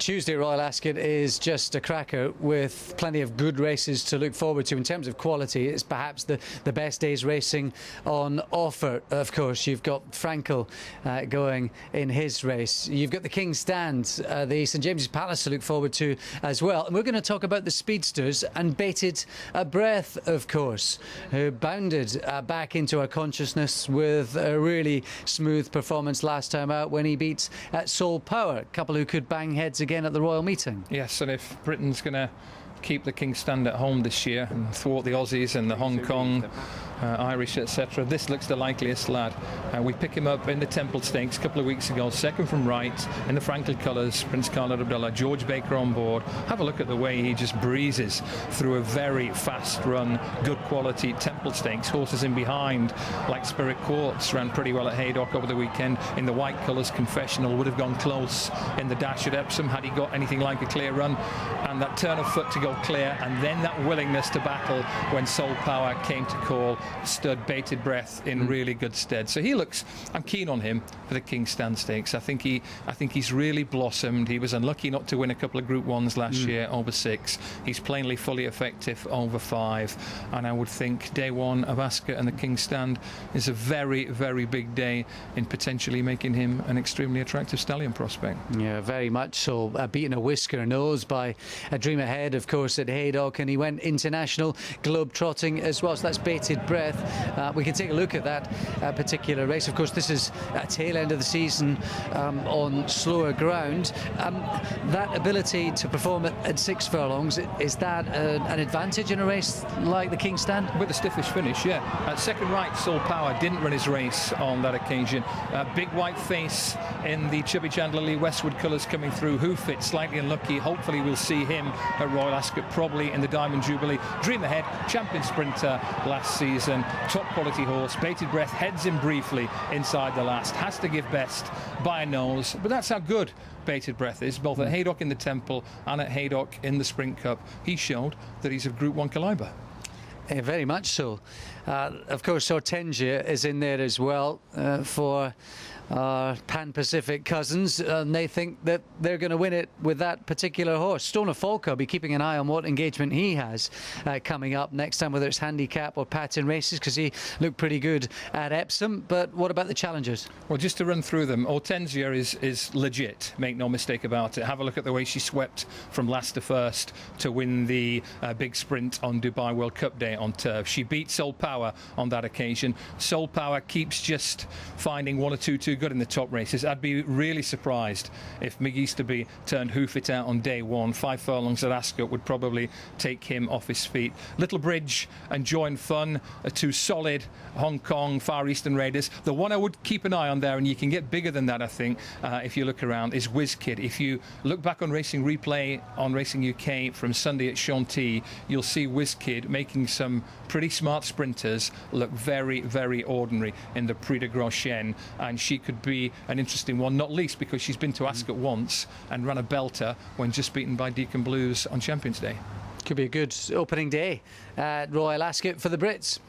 Tuesday at Royal Ascot is just a cracker with plenty of good races to look forward to. In terms of quality, it's perhaps the best day's racing on offer. Of course, you've got Frankel going in his race. You've got the King's Stand, the St James's Palace to look forward to as well. And we're going to talk about the speedsters and Bated Breath, of course, who bounded back into our consciousness with a really smooth performance last time out when he beat Soul Power, a couple who could bang heads again at the Royal Meeting. Yes, and if Britain's going to keep the King's Stand at home this year and thwart the Aussies and the Hong Kong, Irish, etc., this looks the likeliest lad. We pick him up in the Temple Stakes a couple of weeks ago, second from right in the Frankel colours, Prince Khaled Abdullah, George Baker on board. Have a look at the way he just breezes through a very fast run, good quality Temple Stakes. Horses in behind like Spirit Quartz ran pretty well at Haydock over the weekend in the white colours. Confessional would have gone close in the dash at Epsom had he got anything like a clear run, and that turn of foot to go clear, and then that willingness to battle when Soul Power came to call stood Bated Breath in really good stead. So he looks, I'm keen on him for the King's Stand Stakes. I think he's really blossomed. He was unlucky not to win a couple of Group 1s last year over 6. He's plainly fully effective over 5, and I would think day one of Ascot and the King's Stand is a very, very big day in potentially making him an extremely attractive stallion prospect. Yeah, very much so. Beaten a whisker nose by a Dream Ahead, of course, at Haydock, and he went international globe trotting as well. So that's Bated Breath. We can take a look at that particular race. Of course, this is a tail end of the season on slower ground. That ability to perform at 6 furlongs, is that an advantage in a race like the King's Stand? With a stiffish finish, yeah. Second right, Soul Power didn't run his race on that occasion. Big white face in the Chubby Chandler Lee Westwood colours coming through. Hoofit slightly unlucky. Hopefully we'll see him at Royal Ascot, probably in the Diamond Jubilee. Dream Ahead, champion sprinter last season, top quality horse. Bated Breath heads in briefly inside the last, has to give best by a nose, but that's how good Bated Breath is, both at Haydock in the Temple and at Haydock in the Sprint Cup. He showed that he's of Group 1 calibre. Yeah, very much so. Of course, Hortensia is in there as well for our Pan-Pacific cousins, and they think that they're going to win it with that particular horse. Stoner Falco will be keeping an eye on what engagement he has coming up next time, whether it's handicap or pattern races, because he looked pretty good at Epsom. But what about the challengers? Well, just to run through them, Hortensia is legit, make no mistake about it. Have a look at the way she swept from last to first to win the big sprint on Dubai World Cup Day on turf. She beat Soul Power on that occasion. Soul Power keeps just finding one or two too good in the top races. I'd be really surprised if Mig Easterby turned Hoofit out on day one. 5 furlongs at Ascot would probably take him off his feet. Little Bridge and Joy and Fun are 2 solid Hong Kong Far Eastern raiders. The one I would keep an eye on there, and you can get bigger than that, I think, if you look around, is WizKid. If you look back on Racing Replay on Racing UK from Sunday at Chantilly, you'll see WizKid making some pretty smart sprinters look very, very ordinary in the Prix de Gros Chêne, and she could be an interesting one, not least because she's been to Ascot once and ran a belter when just beaten by Deacon Blues on Champions Day. Could be a good opening day at Royal Ascot for the Brits.